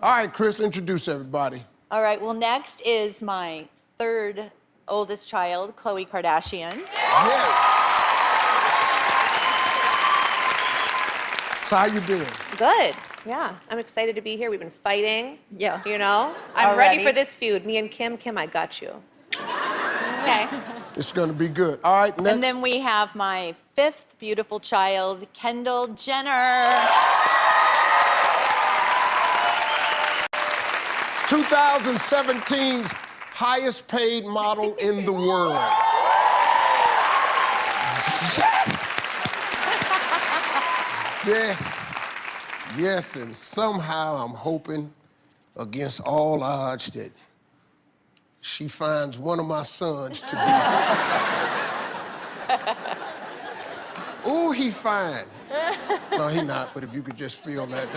All right, Chris, introduce everybody. All right, well, next is my third oldest child, Khloe Kardashian. Yeah. So how you doing? Good. Yeah, I'm excited to be here. We've been fighting. Yeah. You know? I'm Already? ready for this feud. Me and Kim. Kim, I got you. Okay. It's gonna be good. All right, next. And then we have my fifth beautiful child, Kendall Jenner. 2017's highest paid model in the world. Yes! Yes. Yes, and somehow I'm hoping against all odds that she finds one of my sons to be. Ooh, he fine. No, he not, but if you could just feel that.